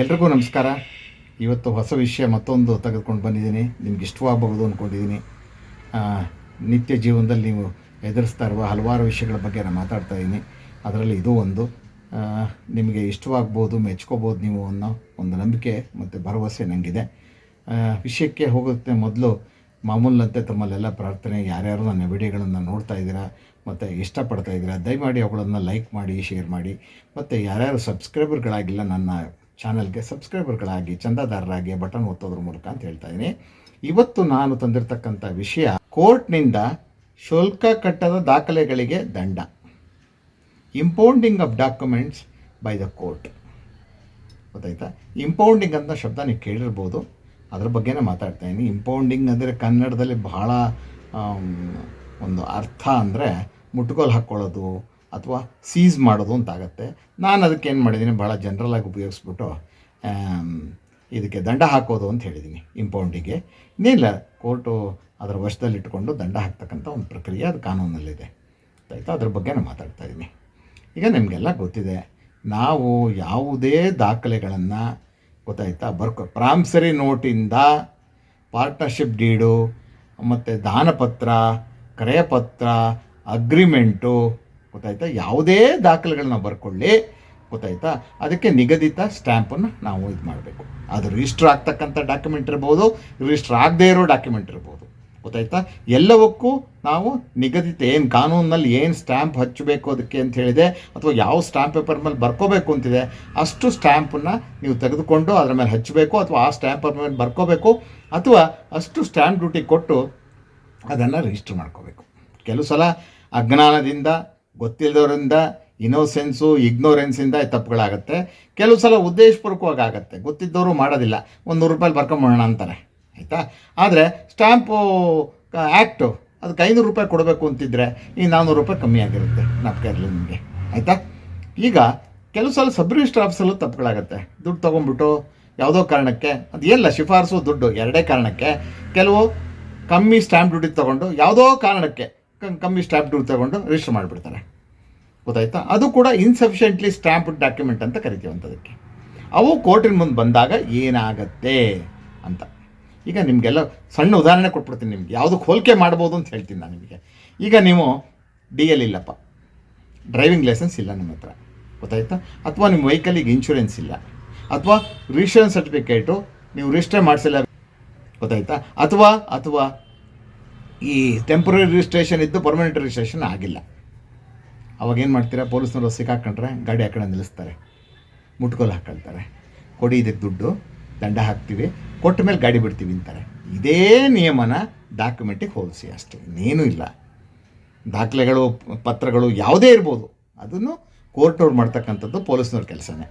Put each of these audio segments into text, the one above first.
ಎಲ್ರಿಗೂ ನಮಸ್ಕಾರ. ಇವತ್ತು ಹೊಸ ವಿಷಯ ಮತ್ತೊಂದು ತೆಗೆದುಕೊಂಡು ಬಂದಿದ್ದೀನಿ. ನಿಮ್ಗೆ ಇಷ್ಟವಾಗಬಹುದು ಅಂದ್ಕೊಂಡಿದ್ದೀನಿ. ನಿತ್ಯ ಜೀವನದಲ್ಲಿ ನೀವು ಎದುರಿಸ್ತಾ ಇರುವ ಹಲವಾರು ವಿಷಯಗಳ ಬಗ್ಗೆ ನಾನು ಮಾತಾಡ್ತಾ ಇದ್ದೀನಿ. ಅದರಲ್ಲಿ ಇದು ಒಂದು ನಿಮಗೆ ಇಷ್ಟವಾಗ್ಬೋದು, ಮೆಚ್ಕೋಬೋದು ನೀವು ಅನ್ನೋ ಒಂದು ನಂಬಿಕೆ ಮತ್ತು ಭರವಸೆ ನನಗಿದೆ. ವಿಷಯಕ್ಕೆ ಹೋಗೋಕ್ಕೆ ಮೊದಲು ಮಾಮೂಲಿನಂತೆ ತಮ್ಮಲ್ಲೆಲ್ಲ ಪ್ರಾರ್ಥನೆ, ಯಾರ್ಯಾರು ನನ್ನ ವಿಡಿಯೋಗಳನ್ನು ನೋಡ್ತಾ ಇದ್ದೀರಾ ಮತ್ತು ಇಷ್ಟಪಡ್ತಾ ಇದ್ದೀರಾ, ದಯಮಾಡಿ ಅವುಗಳನ್ನು ಲೈಕ್ ಮಾಡಿ, ಶೇರ್ ಮಾಡಿ. ಮತ್ತು ಯಾರ್ಯಾರು ಸಬ್ಸ್ಕ್ರೈಬರ್ಗಳಾಗಿಲ್ಲ ನನ್ನ ಚಾನಲ್ಗೆ ಸಬ್ಸ್ಕ್ರೈಬರ್ಗಳಾಗಿ, ಚಂದಾದಾರರಾಗಿ ಬಟನ್ ಒತ್ತೋದ್ರ ಮೂಲಕ ಅಂತ ಹೇಳ್ತಾ ಇದ್ದೀನಿ. ಇವತ್ತು ನಾನು ತಂದಿರತಕ್ಕಂಥ ವಿಷಯ, ಕೋರ್ಟ್ನಿಂದ ಶುಲ್ಕ ಕಟ್ಟದ ದಾಖಲೆಗಳಿಗೆ ದಂಡ, impounding of documents by the court. ಗೊತ್ತಾಯ್ತಾ? ಇಂಪೌಂಡಿಂಗ್ ಅಂತ ಶಬ್ದ ನೀವು ಕೇಳಿರ್ಬೋದು, ಅದ್ರ ಬಗ್ಗೆನೇ ಮಾತಾಡ್ತಾ ಇದ್ದೀನಿ. ಇಂಪೌಂಡಿಂಗ್ ಅಂದರೆ ಕನ್ನಡದಲ್ಲಿ ಬಹಳ ಒಂದು ಅರ್ಥ ಅಂದರೆ ಮುಟ್ಗೋಲು ಹಾಕ್ಕೊಳ್ಳೋದು ಅಥವಾ ಸೀಸ್ ಮಾಡೋದು ಅಂತಾಗತ್ತೆ. ನಾನು ಅದಕ್ಕೆ ಏನು ಮಾಡಿದ್ದೀನಿ, ಭಾಳ ಜನರಲಾಗಿ ಉಪಯೋಗಿಸ್ಬಿಟ್ಟು ಇದಕ್ಕೆ ದಂಡ ಹಾಕೋದು ಅಂತ ಹೇಳಿದ್ದೀನಿ. ಇಂಪೌಂಡಿಗೆ ಇನ್ನೇನಿಲ್ಲ, ಕೋರ್ಟು ಅದರ ವಶದಲ್ಲಿಟ್ಟುಕೊಂಡು ದಂಡ ಹಾಕ್ತಕ್ಕಂಥ ಒಂದು ಪ್ರಕ್ರಿಯೆ ಅದು ಕಾನೂನಲ್ಲಿದೆ. ಆಯಿತಾ? ಅದ್ರ ಬಗ್ಗೆ ನಾನು ಮಾತಾಡ್ತಾ ಇದ್ದೀನಿ. ಈಗ ನಿಮಗೆಲ್ಲ ಗೊತ್ತಿದೆ, ನಾವು ಯಾವುದೇ ದಾಖಲೆಗಳನ್ನು ಗೊತ್ತಾಯ್ತಾ ಪ್ರಾಮಿಸರಿ ನೋಟಿಂದ ಪಾರ್ಟ್ನರ್ಶಿಪ್ ಡೀಡು ಮತ್ತು ದಾನಪತ್ರ, ಕ್ರಯಪತ್ರ, ಅಗ್ರಿಮೆಂಟು, ಗೊತ್ತಾಯ್ತಾ, ಯಾವುದೇ ದಾಖಲೆಗಳನ್ನ ಬರ್ಕೊಳ್ಳಿ, ಗೊತ್ತಾಯ್ತಾ, ಅದಕ್ಕೆ ನಿಗದಿತ ಸ್ಟ್ಯಾಂಪನ್ನು ನಾವು ಇದು ಮಾಡಬೇಕು. ಅದು ರಿಜಿಸ್ಟ್ರ್ ಆಗ್ತಕ್ಕಂಥ ಡಾಕ್ಯುಮೆಂಟ್ ಇರ್ಬೋದು, ರಿಜಿಸ್ಟ್ರ್ ಆಗದೇ ಇರೋ ಡಾಕ್ಯುಮೆಂಟ್ ಇರ್ಬೋದು. ಗೊತ್ತಾಯ್ತಾ? ಎಲ್ಲವಕ್ಕೂ ನಾವು ನಿಗದಿತ ಏನು ಕಾನೂನಲ್ಲಿ ಏನು ಸ್ಟ್ಯಾಂಪ್ ಹಚ್ಚಬೇಕು ಅದಕ್ಕೆ ಅಂತ ಹೇಳಿದೆ, ಅಥವಾ ಯಾವ ಸ್ಟ್ಯಾಂಪ್ ಪೇಪರ್ ಮೇಲೆ ಬರ್ಕೋಬೇಕು ಅಂತಿದೆ, ಅಷ್ಟು ಸ್ಟ್ಯಾಂಪನ್ನು ನೀವು ತೆಗೆದುಕೊಂಡು ಅದರ ಮೇಲೆ ಹಚ್ಚಬೇಕು, ಅಥವಾ ಆ ಸ್ಟ್ಯಾಂಪ್ ಪೇಪರ್ ಮೇಲೆ ಬರ್ಕೋಬೇಕು, ಅಥವಾ ಅಷ್ಟು ಸ್ಟ್ಯಾಂಪ್ ಡ್ಯೂಟಿ ಕೊಟ್ಟು ಅದನ್ನು ರಿಜಿಸ್ಟರ್ ಮಾಡ್ಕೋಬೇಕು. ಕೆಲವು ಸಲ ಅಜ್ಞಾನದಿಂದ, ಗೊತ್ತಿಲ್ಲದವರಿಂದ, ಇಗ್ನೋರೆನ್ಸಿಂದ ತಪ್ಪುಗಳಾಗತ್ತೆ. ಕೆಲವು ಸಲ ಉದ್ದೇಶಪೂರ್ವಕವಾಗಿ ಆಗುತ್ತೆ, ಗೊತ್ತಿದ್ದವರು ಮಾಡೋದಿಲ್ಲ, ಒಂದು ₹100 ಬರ್ಕೊಂಬೋಣ ಅಂತಾರೆ. ಆಯಿತಾ? ಆದರೆ ಸ್ಟ್ಯಾಂಪು ಆ್ಯಕ್ಟು ಅದಕ್ಕೆ ₹500 ಕೊಡಬೇಕು ಅಂತಿದ್ದರೆ ಈ ₹400 ಕಮ್ಮಿ ಆಗಿರುತ್ತೆ. ಜ್ಞಾಪಕ ಇರಲಿ ನಿಮಗೆ. ಆಯಿತಾ? ಈಗ ಕೆಲವು ಸಲ ಸಬ್ ರಿಜಿಸ್ಟರ್ ಆಫೀಸಲ್ಲೂ ತಪ್ಪುಗಳಾಗತ್ತೆ. ದುಡ್ಡು ತೊಗೊಂಡ್ಬಿಟ್ಟು ಯಾವುದೋ ಕಾರಣಕ್ಕೆ, ಅದು ಎಲ್ಲ ಶಿಫಾರಸು ದುಡ್ಡು ಎರಡೇ ಕಾರಣಕ್ಕೆ ಕೆಲವು ಕಮ್ಮಿ ಸ್ಟ್ಯಾಂಪ್ ಡ್ಯೂಟಿ ತೊಗೊಂಡು, ಯಾವುದೋ ಕಾರಣಕ್ಕೆ ಕಮ್ಮಿ ಸ್ಟ್ಯಾಂಪ್ ಡ್ಯೂಟಿ ತೊಗೊಂಡು ರಿಜಿಸ್ಟರ್ ಮಾಡಿಬಿಡ್ತಾರೆ. ಗೊತ್ತಾಯ್ತಾ? ಅದು ಕೂಡ ಇನ್ಸಫಿಷಿಯೆಂಟ್ಲಿ ಸ್ಟ್ಯಾಂಪ್ ಡಾಕ್ಯುಮೆಂಟ್ ಅಂತ ಕರಿತೀವಂಥದಕ್ಕೆ. ಅವು ಕೋರ್ಟಿನ ಮುಂದೆ ಬಂದಾಗ ಏನಾಗತ್ತೆ ಅಂತ ಈಗ ನಿಮಗೆಲ್ಲ ಸಣ್ಣ ಉದಾಹರಣೆ ಕೊಟ್ಬಿಡ್ತೀನಿ. ನಿಮ್ಗೆ ಯಾವುದಕ್ಕೆ ಹೋಲಿಕೆ ಮಾಡ್ಬೋದು ಅಂತ ಹೇಳ್ತೀನಿ ನಾನು ನಿಮಗೆ. ಈಗ ನೀವು DL ಇಲ್ಲಪ್ಪ, ಡ್ರೈವಿಂಗ್ ಲೈಸೆನ್ಸ್ ಇಲ್ಲ ನಿಮ್ಮ ಹತ್ರ, ಗೊತ್ತಾಯ್ತಾ, ಅಥವಾ ನಿಮ್ಮ ವೆಹಿಕಲಿಗೆ ಇನ್ಶೂರೆನ್ಸ್ ಇಲ್ಲ, ಅಥವಾ ರಿಜಿಸ್ಟ್ರೇಷನ್ ಸರ್ಟಿಫಿಕೇಟು ನೀವು ರಿಜಿಸ್ಟರ್ ಮಾಡಿಸಿಲ್ಲ, ಗೊತ್ತಾಯ್ತಾ, ಅಥವಾ ಈ ಟೆಂಪ್ರರಿ ರಿಜಿಸ್ಟ್ರೇಷನ್ ಇದ್ದು ಪರ್ಮನೆಂಟ್ ರಿಜಿಸ್ಟ್ರೇಷನ್ ಆಗಿಲ್ಲ. ಅವಾಗೇನು ಮಾಡ್ತೀರಾ? ಪೊಲೀಸ್ನವರು ಸಿಕ್ಕಾಕೊಂಡ್ರೆ ಗಾಡಿ ಆ ಕಡೆ ನಿಲ್ಲಿಸ್ತಾರೆ, ಮುಟ್ಗೋಲು ಹಾಕೊಳ್ತಾರೆ, ಕೊಡಿ ಇದಕ್ಕೆ ದುಡ್ಡು, ದಂಡ ಹಾಕ್ತೀವಿ, ಕೊಟ್ಟ ಮೇಲೆ ಗಾಡಿ ಬಿಡ್ತೀವಿ ಅಂತಾರೆ. ಇದೇ ನಿಯಮನ ಡಾಕ್ಯುಮೆಂಟಿಗೆ ಹೋಲಿಸಿ, ಅಷ್ಟೇ, ಇನ್ನೇನೂ ಇಲ್ಲ. ದಾಖಲೆಗಳು, ಪತ್ರಗಳು ಯಾವುದೇ ಇರ್ಬೋದು, ಅದನ್ನು ಕೋರ್ಟ್ನವ್ರು ಮಾಡ್ತಕ್ಕಂಥದ್ದು ಪೊಲೀಸ್ನವ್ರ ಕೆಲಸನೇ.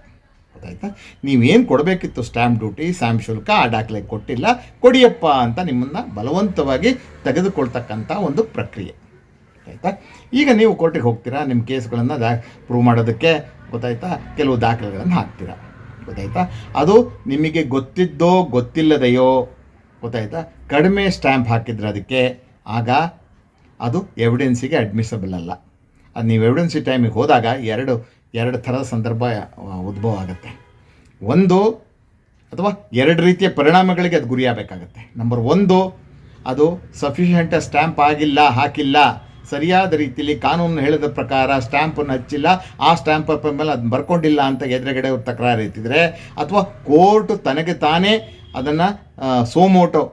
ಗೊತ್ತಾಯ್ತಾ? ನೀವೇನು ಕೊಡಬೇಕಿತ್ತು ಸ್ಟ್ಯಾಂಪ್ ಡ್ಯೂಟಿ, ಸ್ಟ್ಯಾಂಪ್ ಶುಲ್ಕ, ಆ ದಾಖಲೆ ಕೊಟ್ಟಿಲ್ಲ, ಕೊಡಿಯಪ್ಪ ಅಂತ ನಿಮ್ಮನ್ನು ಬಲವಂತವಾಗಿ ತೆಗೆದುಕೊಳ್ತಕ್ಕಂಥ ಒಂದು ಪ್ರಕ್ರಿಯೆ. ಆಯಿತಾ? ಈಗ ನೀವು ಕೋರ್ಟಿಗೆ ಹೋಗ್ತೀರಾ, ನಿಮ್ಮ ಕೇಸ್ಗಳನ್ನು ಪ್ರೂವ್ ಮಾಡೋದಕ್ಕೆ, ಗೊತ್ತಾಯ್ತಾ, ಕೆಲವು ದಾಖಲೆಗಳನ್ನು ಹಾಕ್ತೀರಾ. ಗೊತ್ತಾಯ್ತಾ? ಅದು ನಿಮಗೆ ಗೊತ್ತಿದ್ದೋ ಗೊತ್ತಿಲ್ಲದೆಯೋ, ಗೊತ್ತಾಯ್ತಾ, ಕಡಿಮೆ ಸ್ಟ್ಯಾಂಪ್ ಹಾಕಿದ್ರೆ ಅದಕ್ಕೆ, ಆಗ ಅದು ಎವಿಡೆನ್ಸಿಗೆ ಅಡ್ಮಿಸಬಲ್ ಅಲ್ಲ. ಅದು ನೀವು ಎವಿಡೆನ್ಸಿ ಟೈಮಿಗೆ ಹೋದಾಗ ಎರಡು ಥರದ ಸಂದರ್ಭ ಉದ್ಭವ ಆಗುತ್ತೆ. ಒಂದು ಅಥವಾ ಎರಡು ರೀತಿಯ ಪರಿಣಾಮಗಳಿಗೆ ಅದು ಗುರಿಯಾಗಬೇಕಾಗತ್ತೆ. ನಂಬರ್ 1, ಅದು ಸಫಿಷಿಯೆಂಟ್ ಸ್ಟ್ಯಾಂಪ್ ಹಾಕಿಲ್ಲ, ಸರಿಯಾದ ರೀತಿಯಲ್ಲಿ ಕಾನೂನು ಹೇಳಿದ ಪ್ರಕಾರ ಸ್ಟ್ಯಾಂಪನ್ನು ಹಚ್ಚಿಲ್ಲ, ಆ ಸ್ಟ್ಯಾಂಪ್ ಪೇಪರ್ ಮೇಲೆ ಅದನ್ನು ಬರ್ಕೊಂಡಿಲ್ಲ ಅಂತ ಎದುರುಗಡೆ ಅವ್ರು ತಕರಾರು ಎತ್ತಿದರೆ, ಅಥವಾ ಕೋರ್ಟು ತನಗೆ ತಾನೇ ಅದನ್ನು ಸೋಮೋಟೋ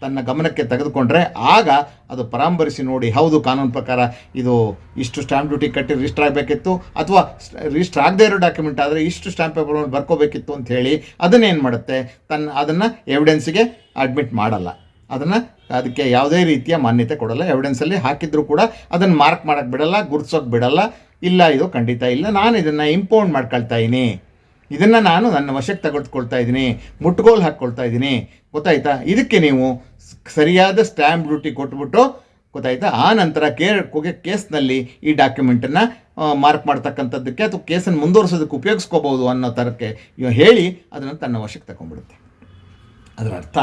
ತನ್ನ ಗಮನಕ್ಕೆ ತೆಗೆದುಕೊಂಡ್ರೆ, ಆಗ ಅದು ಪರಾಮರ್ಶಿ ನೋಡಿ, ಹೌದು ಕಾನೂನು ಪ್ರಕಾರ ಇದು ಇಷ್ಟು ಸ್ಟ್ಯಾಂಪ್ ಡ್ಯೂಟಿ ಕಟ್ಟಿ ರಿಜಿಸ್ಟರ್ ಆಗಬೇಕಿತ್ತು, ಅಥವಾ ರಿಜಿಸ್ಟರ್ ಆಗದೇ ಇರೋ ಡಾಕ್ಯುಮೆಂಟ್ ಆದರೆ ಇಷ್ಟು ಸ್ಟ್ಯಾಂಪ್ ಪೇಪರ್ ಬರ್ಕೋಬೇಕಿತ್ತು ಅಂತ ಹೇಳಿ ಅದನ್ನೇನು ಮಾಡುತ್ತೆ, ಅದನ್ನು ಎವಿಡೆನ್ಸಿಗೆ ಅಡ್ಮಿಟ್ ಮಾಡಲ್ಲ, ಅದಕ್ಕೆ ಯಾವುದೇ ರೀತಿಯ ಮಾನ್ಯತೆ ಕೊಡಲ್ಲ. ಎವಿಡೆನ್ಸಲ್ಲಿ ಹಾಕಿದರೂ ಕೂಡ ಅದನ್ನು ಮಾರ್ಕ್ ಮಾಡೋಕ್ಕೆ ಬಿಡಲ್ಲ, ಗುರ್ಸೋಕ್ಕೆ ಬಿಡಲ್ಲ. ಇಲ್ಲ, ಇದು ಖಂಡಿತ ಇಲ್ಲ, ನಾನು ಇದನ್ನು ಇಂಪೌಂಡ್ ಮಾಡ್ಕೊಳ್ತಾ ಇದ್ದೀನಿ, ಇದನ್ನು ನಾನು ನನ್ನ ವಶಕ್ಕೆ ತೆಗೆದುಕೊಳ್ತಾ ಇದ್ದೀನಿ, ಮುಟ್ಗೋಲು ಹಾಕ್ಕೊಳ್ತಾ ಇದ್ದೀನಿ, ಗೊತ್ತಾಯ್ತಾ. ಇದಕ್ಕೆ ನೀವು ಸರಿಯಾದ ಸ್ಟ್ಯಾಂಪ್ ಡ್ಯೂಟಿ ಕೊಟ್ಬಿಟ್ಟು, ಗೊತ್ತಾಯ್ತಾ, ಆ ನಂತರ ಕೇಸ್ನಲ್ಲಿ ಈ ಡಾಕ್ಯುಮೆಂಟನ್ನು ಮಾರ್ಕ್ ಮಾಡ್ತಕ್ಕಂಥದ್ದಕ್ಕೆ ಅಥವಾ ಕೇಸನ್ನು ಮುಂದುವರಿಸೋದಕ್ಕೆ ಉಪಯೋಗಿಸ್ಕೋಬೋದು ಅನ್ನೋ ಥರಕ್ಕೆ ಹೇಳಿ ಅದನ್ನು ತನ್ನ ವಶಕ್ಕೆ ತಗೊಂಡ್ಬಿಡುತ್ತೆ. ಅದರ ಅರ್ಥ,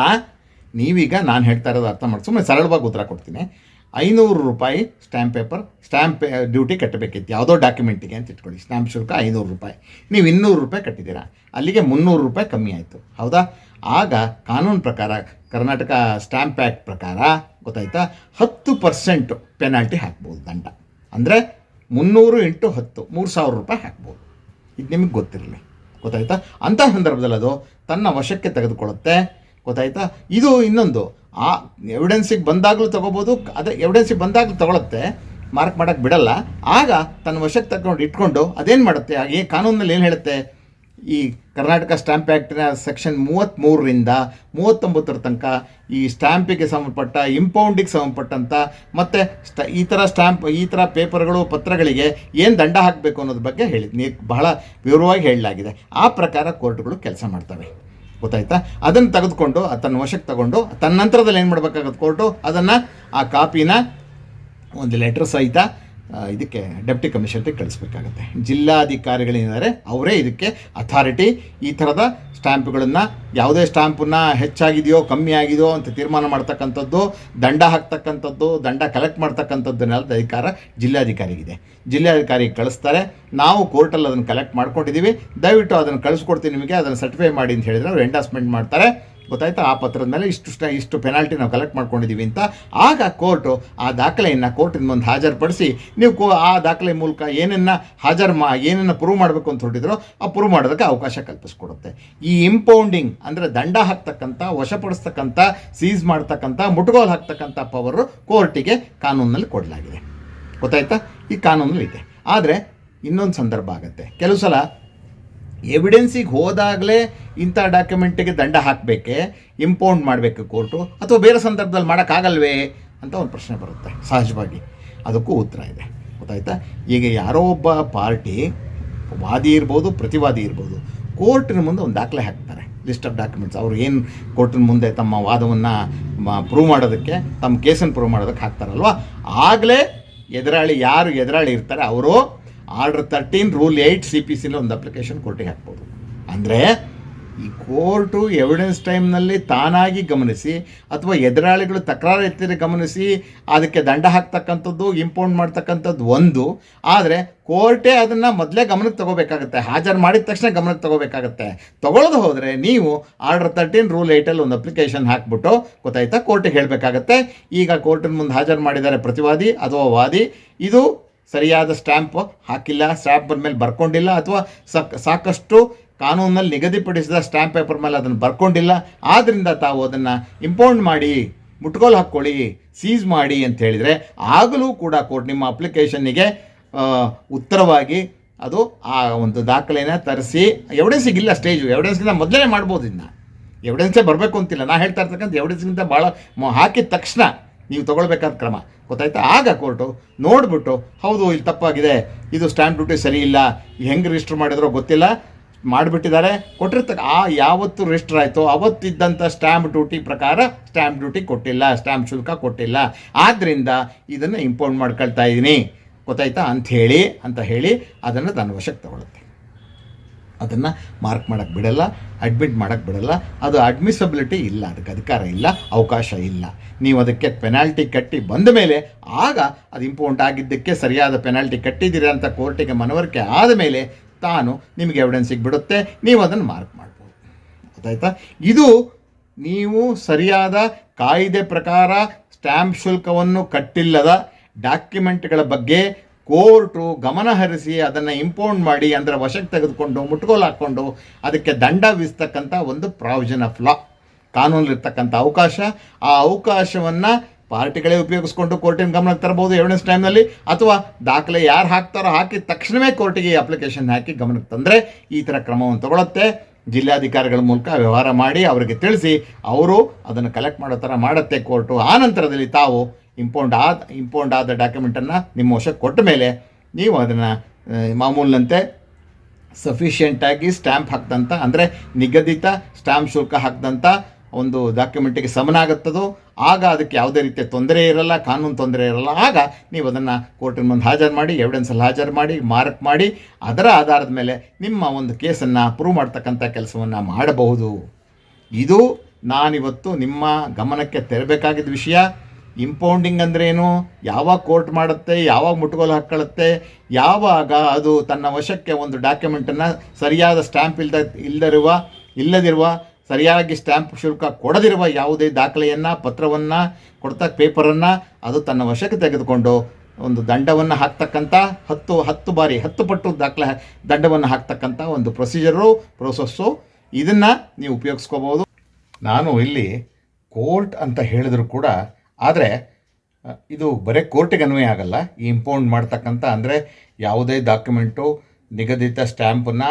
ನೀವೀಗ ನಾನು ಹೇಳ್ತಾ ಇರೋದು ಅರ್ಥ ಮಾಡಿ, ಸುಮ್ಮನೆ ಸರಳವಾಗಿ ಉತ್ತರ ಕೊಡ್ತೀನಿ. ₹500 ಸ್ಟ್ಯಾಂಪ್ ಡ್ಯೂಟಿ ಕಟ್ಟಬೇಕಿತ್ತು ಯಾವುದೋ ಡಾಕ್ಯುಮೆಂಟಿಗೆ ಅಂತ ಇಟ್ಕೊಳ್ಳಿ. ಸ್ಟ್ಯಾಂಪ್ ಶುಲ್ಕ ₹500, ನೀವು ₹200 ಕಟ್ಟಿದ್ದೀರಾ, ಅಲ್ಲಿಗೆ ₹300 ಕಮ್ಮಿ ಆಯಿತು, ಹೌದಾ? ಆಗ ಕಾನೂನು ಪ್ರಕಾರ ಕರ್ನಾಟಕ ಸ್ಟ್ಯಾಂಪ್ ಆ್ಯಕ್ಟ್ ಪ್ರಕಾರ ಗೊತ್ತಾಯ್ತಾ 10% ಪೆನಾಲ್ಟಿ ಹಾಕ್ಬೋದು, ದಂಡ. ಅಂದರೆ 300 × 10 ₹3,000 ಹಾಕ್ಬೋದು. ಇದು ನಿಮಗೆ ಗೊತ್ತಿರಲಿ, ಗೊತ್ತಾಯ್ತಾ? ಅಂಥ ಸಂದರ್ಭದಲ್ಲಿ ಅದು ತನ್ನ ವಶಕ್ಕೆ ತೆಗೆದುಕೊಳ್ಳುತ್ತೆ, ಗೊತ್ತಾಯ್ತಾ? ಇದು ಇನ್ನೊಂದು, ಆ ಎವಿಡೆನ್ಸಿಗೆ ಬಂದಾಗಲೂ ತೊಗೋಬೋದು, ಅದೇ ಎವಿಡೆನ್ಸಿಗೆ ಬಂದಾಗಲೂ ತೊಗೊಳುತ್ತೆ, ಮಾರ್ಕ್ ಮಾಡೋಕ್ಕೆ ಬಿಡಲ್ಲ. ಆಗ ತನ್ನ ವಶಕ್ಕೆ ಇಟ್ಕೊಂಡು ಅದೇನು ಮಾಡುತ್ತೆ, ಈ ಕಾನೂನಲ್ಲಿ ಏನು ಹೇಳುತ್ತೆ, ಈ ಕರ್ನಾಟಕ ಸ್ಟ್ಯಾಂಪ್ ಆ್ಯಕ್ಟಿನ ಸೆಕ್ಷನ್ 33ರಿಂದ 39 ತನಕ ಈ ಸ್ಟ್ಯಾಂಪಿಗೆ ಸಂಬಂಧಪಟ್ಟ, ಇಂಪೌಂಡಿಗೆ ಸಂಬಂಧಪಟ್ಟಂಥ ಮತ್ತು ಈ ಥರ ಪೇಪರ್ಗಳು, ಪತ್ರಗಳಿಗೆ ಏನು ದಂಡ ಹಾಕಬೇಕು ಅನ್ನೋದ್ರ ಬಗ್ಗೆ ಬಹಳ ವಿವರವಾಗಿ ಹೇಳಲಾಗಿದೆ. ಆ ಪ್ರಕಾರ ಕೋರ್ಟ್ಗಳು ಕೆಲಸ ಮಾಡ್ತವೆ, ಗೊತ್ತಾಯ್ತಾ? ಅದನ್ನು ತೆಗೆದುಕೊಂಡು ತನ್ನ ವಶಕ್ಕೆ ತಗೊಂಡು ತನ್ನಂತರದಲ್ಲಿ ಏನು ಮಾಡಬೇಕಾಗುತ್ತೆ, ಕೋರ್ಟು ಅದನ್ನು ಆ ಕಾಪಿನ ಒಂದು ಲೆಟ್ರ್ ಸಹಿತ ಇದಕ್ಕೆ ಡೆಪ್ಟಿ ಕಮಿಷನರ್ಗೆ ಕಳಿಸ್ಬೇಕಾಗತ್ತೆ. ಜಿಲ್ಲಾಧಿಕಾರಿಗಳೇನಿದ್ದಾರೆ ಅವರೇ ಇದಕ್ಕೆ ಅಥಾರಿಟಿ. ಈ ಥರದ ಸ್ಟ್ಯಾಂಪ್ಗಳನ್ನು, ಯಾವುದೇ ಸ್ಟ್ಯಾಂಪನ್ನು ಹೆಚ್ಚಾಗಿದೆಯೋ ಕಮ್ಮಿ ಆಗಿದೆಯೋ ಅಂತ ತೀರ್ಮಾನ ಮಾಡ್ತಕ್ಕಂಥದ್ದು, ದಂಡ ಹಾಕ್ತಕ್ಕಂಥದ್ದು, ದಂಡ ಕಲೆಕ್ಟ್ ಮಾಡ್ತಕ್ಕಂಥದ್ದನ್ನೆಲ್ಲ ಅಧಿಕಾರ ಜಿಲ್ಲಾಧಿಕಾರಿಗಿದೆ. ಜಿಲ್ಲಾಧಿಕಾರಿಗೆ ಕಳಿಸ್ತಾರೆ. ನಾವು ಕೋರ್ಟಲ್ಲಿ ಅದನ್ನು ಕಲೆಕ್ಟ್ ಮಾಡ್ಕೊಂಡಿದ್ದೀವಿ, ದಯವಿಟ್ಟು ಅದನ್ನು ಕಳಿಸ್ಕೊಡ್ತೀನಿ ನಿಮಗೆ, ಅದನ್ನು ಸರ್ಟಿಫೈ ಮಾಡಿ ಅಂತ ಹೇಳಿದರೆ ಅವ್ರು ಎಂಡಾಸ್ಮೆಂಟ್ ಮಾಡ್ತಾರೆ, ಗೊತ್ತಾಯ್ತಾ? ಆ ಪತ್ರದ ಮೇಲೆ ಇಷ್ಟು ಪೆನಾಲ್ಟಿ ನಾವು ಕಲೆಕ್ಟ್ ಮಾಡ್ಕೊಂಡಿದ್ದೀವಿ ಅಂತ. ಆಗ ಕೋರ್ಟು ಆ ದಾಖಲೆಯನ್ನು ಕೋರ್ಟಿನ ಮುಂದೆ ಹಾಜರುಪಡಿಸಿ, ನೀವು ಆ ದಾಖಲೆ ಮೂಲಕ ಏನನ್ನು ಪ್ರೂವ್ ಮಾಡಬೇಕು ಅಂತ ಹೊರಟಿದ್ರೋ ಆ ಪ್ರೂವ್ ಮಾಡೋದಕ್ಕೆ ಅವಕಾಶ ಕಲ್ಪಿಸ್ಕೊಡುತ್ತೆ. ಈ ಇಂಪೌಂಡಿಂಗ್ ಅಂದರೆ ದಂಡ ಹಾಕ್ತಕ್ಕಂಥ, ವಶಪಡಿಸ್ತಕ್ಕಂಥ, ಸೀಸ್ ಮಾಡ್ತಕ್ಕಂಥ, ಮುಟುಗೋಲು ಹಾಕ್ತಕ್ಕಂಥ ಪವರು ಕೋರ್ಟಿಗೆ ಕಾನೂನಲ್ಲಿ ಕೊಡಲಾಗಿದೆ, ಗೊತ್ತಾಯ್ತಾ? ಈ ಕಾನೂನಲ್ಲಿ ಇದೆ. ಆದರೆ ಇನ್ನೊಂದು ಸಂದರ್ಭ ಆಗುತ್ತೆ, ಕೆಲವು ಸಲ ಎವಿಡೆನ್ಸಿಗೆ ಹೋದಾಗಲೇ ಇಂಥ ಡಾಕ್ಯುಮೆಂಟಿಗೆ ದಂಡ ಹಾಕಬೇಕೆ, ಇಂಪೌಂಡ್ ಮಾಡಬೇಕು ಕೋರ್ಟು, ಅಥವಾ ಬೇರೆ ಸಂದರ್ಭದಲ್ಲಿ ಮಾಡೋಕ್ಕಾಗಲ್ವೇ ಅಂತ ಒಂದು ಪ್ರಶ್ನೆ ಬರುತ್ತೆ ಸಹಜವಾಗಿ. ಅದಕ್ಕೂ ಉತ್ತರ ಇದೆ, ಗೊತ್ತಾಯ್ತಾ? ಈಗ ಯಾರೋ ಒಬ್ಬ ಪಾರ್ಟಿ, ವಾದಿ ಇರ್ಬೋದು, ಪ್ರತಿವಾದಿ ಇರ್ಬೋದು, ಕೋರ್ಟಿನ ಮುಂದೆ ಒಂದು ದಾಖಲೆ ಹಾಕ್ತಾರೆ, ಲಿಸ್ಟ್ ಆಫ್ ಡಾಕ್ಯುಮೆಂಟ್ಸ್. ಅವ್ರು ಏನು ಕೋರ್ಟಿನ ಮುಂದೆ ತಮ್ಮ ವಾದವನ್ನು ಪ್ರೂವ್ ಮಾಡೋದಕ್ಕೆ, ತಮ್ಮ ಕೇಸನ್ನು ಪ್ರೂವ್ ಮಾಡೋದಕ್ಕೆ ಹಾಕ್ತಾರಲ್ವ, ಆಗಲೇ ಯಾರು ಎದುರಾಳಿ ಇರ್ತಾರೆ ಅವರು ಆರ್ಡರ್ 13 ರೂಲ್ 8 CPC ಒಂದು ಅಪ್ಲಿಕೇಶನ್ ಕೋರ್ಟಿಗೆ ಹಾಕ್ಬೋದು. ಅಂದರೆ ಈ ಕೋರ್ಟು ಎವಿಡೆನ್ಸ್ ಟೈಮ್ನಲ್ಲಿ ತಾನಾಗಿ ಗಮನಿಸಿ, ಅಥವಾ ಎದುರಾಳಿಗಳು ತಕರಾರು ಎತ್ತಿದ್ರೆ ಗಮನಿಸಿ ಅದಕ್ಕೆ ದಂಡ ಹಾಕ್ತಕ್ಕಂಥದ್ದು, ಇಂಪೌಂಡ್ ಮಾಡ್ತಕ್ಕಂಥದ್ದು ಒಂದು. ಆದರೆ ಕೋರ್ಟೇ ಅದನ್ನು ಮೊದಲೇ ಗಮನಕ್ಕೆ ತೊಗೋಬೇಕಾಗತ್ತೆ, ಹಾಜರು ಮಾಡಿದ ತಕ್ಷಣ ಗಮನಕ್ಕೆ ತೊಗೋಬೇಕಾಗತ್ತೆ. ತೊಗೊಳ್ಳೋದು ಹೋದರೆ ನೀವು ಆರ್ಡರ್ 13 ರೂಲ್ 8 ಒಂದು ಅಪ್ಲಿಕೇಶನ್ ಹಾಕ್ಬಿಟ್ಟು, ಗೊತ್ತಾಯ್ತಾ, ಕೋರ್ಟಿಗೆ ಹೇಳಬೇಕಾಗತ್ತೆ, ಈಗ ಕೋರ್ಟಿನ ಮುಂದೆ ಹಾಜರು ಮಾಡಿದ್ದಾರೆ ಪ್ರತಿವಾದಿ ಅಥವಾ ವಾದಿ, ಇದು ಸರಿಯಾದ ಸ್ಟ್ಯಾಂಪ್ ಹಾಕಿಲ್ಲ, ಸ್ಟ್ಯಾಂಪ್ ಮೇಲೆ ಬರ್ಕೊಂಡಿಲ್ಲ, ಅಥವಾ ಸಾಕಷ್ಟು ಕಾನೂನಲ್ಲಿ ನಿಗದಿಪಡಿಸಿದ ಸ್ಟ್ಯಾಂಪ್ ಪೇಪರ್ ಮೇಲೆ ಅದನ್ನು ಬರ್ಕೊಂಡಿಲ್ಲ, ಆದ್ದರಿಂದ ತಾವು ಅದನ್ನು ಇಂಪೌಂಡ್ ಮಾಡಿ, ಮುಟ್ಗೋಲು ಹಾಕ್ಕೊಳ್ಳಿ, ಸೀಸ್ ಮಾಡಿ ಅಂತ ಹೇಳಿದರೆ, ಆಗಲೂ ಕೂಡ ಕೋರ್ಟ್ ನಿಮ್ಮ ಅಪ್ಲಿಕೇಶನ್ನಿಗೆ ಉತ್ತರವಾಗಿ ಅದು ಆ ಒಂದು ದಾಖಲೆನ ತರಿಸಿ, ಎವಿಡೆನ್ಸಿಗಿಲ್ಲ ಸ್ಟೇಜು, ಎವಿಡೆನ್ಸ್ಗಿಂತ ಮೊದಲೇ ಮಾಡ್ಬೋದು. ಇದನ್ನ ಎವಿಡೆನ್ಸೇ ಬರಬೇಕು ಅಂತಿಲ್ಲ, ನಾ ಹೇಳ್ತಾ ಇರ್ತಕ್ಕಂಥ ಎವಿಡೆನ್ಸ್ಗಿಂತ ಭಾಳ ಹಾಕಿದ ತಕ್ಷಣ ನೀವು ತೊಗೊಳ್ಬೇಕಾದ ಕ್ರಮ, ಗೊತ್ತಾಯ್ತಾ? ಆಗ ಕೋರ್ಟು ನೋಡಿಬಿಟ್ಟು, ಹೌದು ಇಲ್ಲಿ ತಪ್ಪಾಗಿದೆ, ಇದು ಸ್ಟ್ಯಾಂಪ್ ಡ್ಯೂಟಿ ಸರಿ ಇಲ್ಲ, ಹೆಂಗೆ ರಿಜಿಸ್ಟರ್ ಮಾಡಿದ್ರೋ ಗೊತ್ತಿಲ್ಲ, ಮಾಡಿಬಿಟ್ಟಿದ್ದಾರೆ, ಯಾವತ್ತು ರಿಜಿಸ್ಟರ್ ಆಯಿತೋ ಅವತ್ತಿದ್ದಂಥ ಸ್ಟ್ಯಾಂಪ್ ಡ್ಯೂಟಿ ಪ್ರಕಾರ ಸ್ಟ್ಯಾಂಪ್ ಡ್ಯೂಟಿ ಕೊಟ್ಟಿಲ್ಲ, ಸ್ಟ್ಯಾಂಪ್ ಶುಲ್ಕ ಕೊಟ್ಟಿಲ್ಲ, ಆದ್ದರಿಂದ ಇದನ್ನು ಇಂಪೌಂಡ್ ಮಾಡ್ಕೊಳ್ತಾ ಇದ್ದೀನಿ, ಗೊತ್ತಾಯ್ತಾ ಅಂತ ಹೇಳಿ ಅದನ್ನು ತನ್ನ ವಶಕ್ಕೆ ತಗೊಳುತ್ತೆ. ಅದನ್ನು ಮಾರ್ಕ್ ಮಾಡೋಕ್ಕೆ ಬಿಡಲ್ಲ, ಅಡ್ಮಿಟ್ ಮಾಡೋಕ್ಕೆ ಬಿಡಲ್ಲ. ಅದು ಅಡ್ಮಿಸಬಿಲಿಟಿ ಇಲ್ಲ, ಅದಕ್ಕೆ ಅಧಿಕಾರ ಇಲ್ಲ, ಅವಕಾಶ ಇಲ್ಲ. ನೀವು ಅದಕ್ಕೆ ಪೆನಾಲ್ಟಿ ಕಟ್ಟಿ ಬಂದ ಮೇಲೆ ಆಗ ಅದು ಇಂಪೌಂಡ್ ಆಗಿದ್ದಕ್ಕೆ ಸರಿಯಾದ ಪೆನಾಲ್ಟಿ ಕಟ್ಟಿದ್ದೀರಾ ಅಂತ ಕೋರ್ಟಿಗೆ ಮನವರಿಕೆ ಆದ ಮೇಲೆ ತಾನು ನಿಮಗೆ ಎವಿಡೆನ್ಸಿಗೆ ಬಿಡುತ್ತೆ, ನೀವು ಅದನ್ನು ಮಾರ್ಕ್ ಮಾಡ್ಬೋದು, ಗೊತ್ತಾಯ್ತಾ? ಇದು ನೀವು ಸರಿಯಾದ ಕಾಯ್ದೆ ಪ್ರಕಾರ ಸ್ಟ್ಯಾಂಪ್ ಶುಲ್ಕವನ್ನು ಕಟ್ಟಿಲ್ಲದ ಡಾಕ್ಯುಮೆಂಟ್ಗಳ ಬಗ್ಗೆ ಕೋರ್ಟು ಗಮನ ಹರಿಸಿ ಅದನ್ನು ಇಂಪೌಂಡ್ ಮಾಡಿ, ಅಂದರೆ ವಶಕ್ಕೆ ತೆಗೆದುಕೊಂಡು ಮುಟ್ಗೋಲು ಹಾಕ್ಕೊಂಡು ಅದಕ್ಕೆ ದಂಡ ವಿಧಿಸ್ತಕ್ಕಂಥ ಒಂದು ಪ್ರಾವಿಷನ್ ಆಫ್ ಲಾ, ಕಾನೂನಲ್ಲಿರ್ತಕ್ಕಂಥ ಅವಕಾಶ. ಆ ಅವಕಾಶವನ್ನು ಪಾರ್ಟಿಗಳೇ ಉಪಯೋಗಿಸ್ಕೊಂಡು ಕೋರ್ಟಿನ ಗಮನಕ್ಕೆ ತರಬಹುದು ಎವಿಡೆನ್ಸ್ ಟೈಮ್ನಲ್ಲಿ, ಅಥವಾ ದಾಖಲೆ ಯಾರು ಹಾಕ್ತಾರೋ ಹಾಕಿದ ತಕ್ಷಣವೇ ಕೋರ್ಟಿಗೆ ಅಪ್ಲಿಕೇಶನ್ ಹಾಕಿ ಗಮನಕ್ಕೆ ತಂದರೆ ಈ ಥರ ಕ್ರಮವನ್ನು ತಗೊಳುತ್ತೆ. ಜಿಲ್ಲಾಧಿಕಾರಿಗಳ ಮೂಲಕ ವ್ಯವಹಾರ ಮಾಡಿ ಅವರಿಗೆ ತಿಳಿಸಿ, ಅವರು ಅದನ್ನು ಕಲೆಕ್ಟ್ ಮಾಡೋ ಥರ ಮಾಡುತ್ತೆ ಕೋರ್ಟು. ಆ ನಂತರದಲ್ಲಿ ತಾವು ಇಂಪೌಂಡ್ ಆದ ಡಾಕ್ಯುಮೆಂಟನ್ನು ನಿಮ್ಮ ವಶಕ್ಕೆ ಕೊಟ್ಟ ಮೇಲೆ ನೀವು ಅದನ್ನು ಮಾಮೂಲಿನಂತೆ ಸಫಿಷಿಯೆಂಟಾಗಿ ಸ್ಟ್ಯಾಂಪ್ ಹಾಕ್ದಂಥ, ಅಂದರೆ ನಿಗದಿತ ಸ್ಟ್ಯಾಂಪ್ ಶುಲ್ಕ ಹಾಕಿದಂಥ ಒಂದು ಡಾಕ್ಯುಮೆಂಟಿಗೆ ಸಮನಾಗುತ್ತದೋ, ಆಗ ಅದಕ್ಕೆ ಯಾವುದೇ ರೀತಿಯ ತೊಂದರೆ ಇರಲ್ಲ, ಕಾನೂನು ತೊಂದರೆ ಇರಲ್ಲ. ಆಗ ನೀವು ಅದನ್ನು ಕೋರ್ಟಿನ ಮುಂದೆ ಹಾಜರು ಮಾಡಿ, ಎವಿಡೆನ್ಸಲ್ಲಿ ಹಾಜರು ಮಾಡಿ, ಮಾರ್ಕ್ ಮಾಡಿ, ಅದರ ಆಧಾರದ ಮೇಲೆ ನಿಮ್ಮ ಒಂದು ಕೇಸನ್ನು ಪ್ರೂವ್ ಮಾಡ್ತಕ್ಕಂಥ ಕೆಲಸವನ್ನು ಮಾಡಬಹುದು. ಇದು ನಾನಿವತ್ತು ನಿಮ್ಮ ಗಮನಕ್ಕೆ ತರಬೇಕಾಗಿದ್ದ ವಿಷಯ. ಇಂಪೌಂಡಿಂಗ್ ಅಂದ್ರೇನು, ಯಾವಾಗ ಕೋರ್ಟ್ ಮಾಡುತ್ತೆ, ಯಾವಾಗ ಮುಟ್ಟುಗೋಲು ಹಾಕ್ಕೊಳ್ಳುತ್ತೆ, ಯಾವಾಗ ಅದು ತನ್ನ ವಶಕ್ಕೆ ಒಂದು ಡಾಕ್ಯುಮೆಂಟನ್ನು ಸರಿಯಾದ ಸ್ಟ್ಯಾಂಪ್ ಇಲ್ಲದಿರುವ ಸರಿಯಾಗಿ ಸ್ಟ್ಯಾಂಪ್ ಶುಲ್ಕ ಕೊಡದಿರುವ ಯಾವುದೇ ದಾಖಲೆಯನ್ನು, ಪತ್ರವನ್ನು, ಕೊಡ್ತಾ ಪೇಪರನ್ನು ಅದು ತನ್ನ ವಶಕ್ಕೆ ತೆಗೆದುಕೊಂಡು ಒಂದು ದಂಡವನ್ನು ಹಾಕ್ತಕ್ಕಂಥ 10 ಪಟ್ಟು ದಂಡವನ್ನು ಹಾಕ್ತಕ್ಕಂಥ ಒಂದು ಪ್ರೋಸೆಸ್ಸು ಇದನ್ನು ನೀವು ಉಪಯೋಗಿಸ್ಕೋಬೋದು. ನಾನು ಇಲ್ಲಿ ಕೋರ್ಟ್ ಅಂತ ಹೇಳಿದ್ರು ಕೂಡ, ಆದರೆ ಇದು ಬರೀ ಕೋರ್ಟಿಗೆ ಅನ್ವಯ ಆಗಲ್ಲ. ಈ ಇಂಪೌಂಡ್ ಮಾಡ್ತಕ್ಕಂಥ ಅಂದರೆ ಯಾವುದೇ ಡಾಕ್ಯುಮೆಂಟು ನಿಗದಿತ ಸ್ಟ್ಯಾಂಪನ್ನು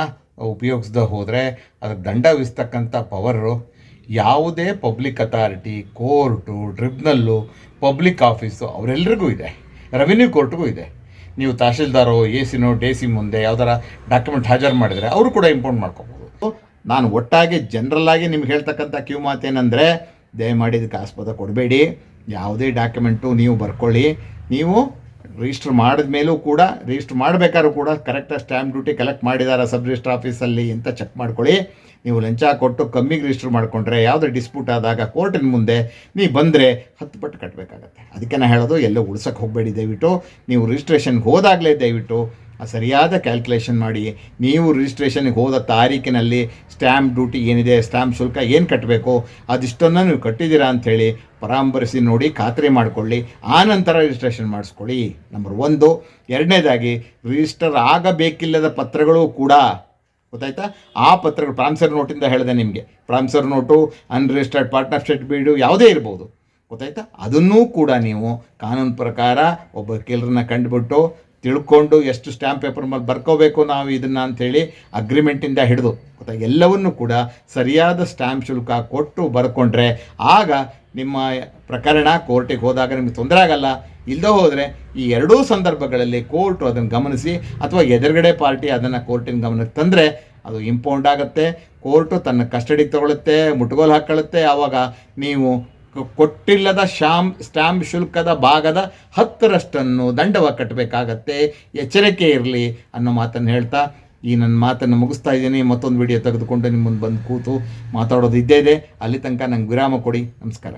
ಉಪಯೋಗಿಸದೆ ಹೋದರೆ ಅದಕ್ಕೆ ದಂಡ ವಿಧಿಸ್ತಕ್ಕಂಥ ಪವರು ಯಾವುದೇ public authority, court, tribunal, public office ಅವರೆಲ್ಲರಿಗೂ ಇದೆ. ರೆವಿನ್ಯೂ ಕೋರ್ಟ್ಗೂ ಇದೆ. ನೀವು ತಹಶೀಲ್ದಾರೋ ಎಸಿನೋ ಸಿ ಮುಂದೆ ಯಾವ್ದಾರ ಡಾಕ್ಯುಮೆಂಟ್ ಹಾಜರು ಮಾಡಿದರೆ ಅವರು ಕೂಡ ಇಂಪೌಂಡ್ ಮಾಡ್ಕೋಬೋದು. ನಾನು ಒಟ್ಟಾಗಿ ಜನರಲ್ಲಾಗಿ ನಿಮ್ಗೆ ಹೇಳ್ತಕ್ಕಂಥ ಕಿವಿ ಮಾತೇನೆಂದರೆ, ದಯಮಾಡಿ ಇದಕ್ಕೆ ಆಸ್ಪದ ಕೊಡಬೇಡಿ. ಯಾವುದೇ ಡಾಕ್ಯುಮೆಂಟು ನೀವು ಬರ್ಕೊಳ್ಳಿ, ನೀವು ರಿಜಿಸ್ಟ್ರ್ ಮಾಡಿದ ಮೇಲೂ ಕೂಡ, ರಿಜಿಸ್ಟ್ರ್ ಮಾಡಬೇಕಾದ್ರೂ ಕೂಡ ಕರೆಕ್ಟಾಗಿ ಸ್ಟ್ಯಾಂಪ್ ಡ್ಯೂಟಿ ಕಲೆಕ್ಟ್ ಮಾಡಿದಾರ ಸಬ್ ರಿಜಿಸ್ಟ್ರ್ ಆಫೀಸಲ್ಲಿ ಅಂತ ಚೆಕ್ ಮಾಡ್ಕೊಳ್ಳಿ. ನೀವು ಲಂಚ ಕೊಟ್ಟು ಕಮ್ಮಿಗೆ ರಿಜಿಸ್ಟ್ರ್ ಮಾಡಿಕೊಂಡ್ರೆ ಯಾವುದೇ ಡಿಸ್ಪ್ಯೂಟ್ ಆದಾಗ ಕೋರ್ಟಿನ ಮುಂದೆ ನೀವು ಬಂದರೆ 10 ಪಟ್ಟು ಕಟ್ಟಬೇಕಾಗತ್ತೆ. ಅದಕ್ಕೆ ನಾನು ಹೇಳೋದು, ಎಲ್ಲೋ ಉಳ್ಸೋಕ್ಕೆ ಹೋಗಬೇಡಿ. ದಯವಿಟ್ಟು ನೀವು ರಿಜಿಸ್ಟ್ರೇಷನ್ಗೆ ಹೋದಾಗಲೇ ದಯವಿಟ್ಟು ಸರಿಯಾದ ಕ್ಯಾಲ್ಕುಲೇಷನ್ ಮಾಡಿ. ನೀವು ರಿಜಿಸ್ಟ್ರೇಷನ್ಗೆ ಹೋದ ತಾರೀಕಿನಲ್ಲಿ ಸ್ಟ್ಯಾಂಪ್ ಡ್ಯೂಟಿ ಏನಿದೆ, ಸ್ಟ್ಯಾಂಪ್ ಶುಲ್ಕ ಏನು ಕಟ್ಟಬೇಕು ಅದಿಷ್ಟನ್ನು ನೀವು ಕಟ್ಟಿದ್ದೀರಾ ಅಂಥೇಳಿ ಪರಾಮರ್ಶಿಸಿ ನೋಡಿ, ಖಾತ್ರಿ ಮಾಡಿಕೊಳ್ಳಿ. ಆನಂತರ ರಿಜಿಸ್ಟ್ರೇಷನ್ ಮಾಡಿಸ್ಕೊಳ್ಳಿ. ನಂಬರ್ 1. ಎರಡನೇದಾಗಿ, ರಿಜಿಸ್ಟರ್ ಆಗಬೇಕಿಲ್ಲದ ಪತ್ರಗಳು ಕೂಡ, ಗೊತ್ತಾಯ್ತಾ, ಆ ಪತ್ರಗಳು ಪ್ರಾಮಿಸರ್ ನೋಟಿಂದ ಹೇಳಿದೆ ನಿಮಗೆ, ಪ್ರಾಮಿಸರ್ ನೋಟು, ಅನ್ರಿಜಿಸ್ಟರ್ಡ್ ಪಾರ್ಟ್ನರ್ಶಿಪ್ ಬೀಡು ಯಾವುದೇ ಇರ್ಬೋದು, ಗೊತ್ತಾಯ್ತಾ, ಅದನ್ನೂ ಕೂಡ ನೀವು ಕಾನೂನು ಪ್ರಕಾರ ಒಬ್ಬ ವಕೀಲರನ್ನ ಕಂಡುಬಿಟ್ಟು ತಿಳ್ಕೊಂಡು ಎಷ್ಟು ಸ್ಟ್ಯಾಂಪ್ ಪೇಪರ್ ಮೇಲೆ ಬರ್ಕೋಬೇಕು ನಾವು ಇದನ್ನು ಅಂಥೇಳಿ ಅಗ್ರಿಮೆಂಟಿಂದ ಹಿಡಿದು ಎಲ್ಲವನ್ನೂ ಕೂಡ ಸರಿಯಾದ ಸ್ಟ್ಯಾಂಪ್ ಶುಲ್ಕ ಕೊಟ್ಟು ಬರ್ಕೊಂಡ್ರೆ ಆಗ ನಿಮ್ಮ ಪ್ರಕರಣ ಕೋರ್ಟಿಗೆ ಹೋದಾಗ ನಿಮಗೆ ತೊಂದರೆ ಆಗಲ್ಲ. ಇಲ್ಲದೆ ಹೋದರೆ ಈ ಎರಡೂ ಸಂದರ್ಭಗಳಲ್ಲಿ ಕೋರ್ಟು ಅದನ್ನು ಗಮನಿಸಿ ಅಥವಾ ಎದುರುಗಡೆ ಪಾರ್ಟಿ ಅದನ್ನು ಕೋರ್ಟಿನ ಗಮನಕ್ಕೆ ತಂದರೆ ಅದು ಇಂಪೌಂಡ್ ಆಗುತ್ತೆ. ಕೋರ್ಟು ತನ್ನ ಕಸ್ಟಡಿಗೆ ತಗೊಳುತ್ತೆ, ಮುಟ್ಟುಗೋಲು ಹಾಕ್ಕೊಳ್ಳುತ್ತೆ. ಆವಾಗ ನೀವು ಕೊಟ್ಟಿಲ್ಲದ ಸ್ಟ್ಯಾಂಪ್ ಶುಲ್ಕದ ಭಾಗದ 10ರಷ್ಟನ್ನು ದಂಡವಾಗಿ ಕಟ್ಟಬೇಕಾಗತ್ತೆ. ಎಚ್ಚರಿಕೆ ಇರಲಿ ಅನ್ನೋ ಮಾತನ್ನು ಹೇಳ್ತಾ ಈ ನನ್ನ ಮಾತನ್ನು ಮುಗಿಸ್ತಾ ಇದ್ದೀನಿ. ಮತ್ತೊಂದು ವಿಡಿಯೋ ತೆಗೆದುಕೊಂಡು ನಿಮ್ಮ ಮುಂದೆ ಬಂದು ಕೂತು ಮಾತಾಡೋದು ಇದ್ದೇ ಇದೆ. ಅಲ್ಲಿ ತನಕ ನಂಗೆ ವಿರಾಮ ಕೊಡಿ. ನಮಸ್ಕಾರ.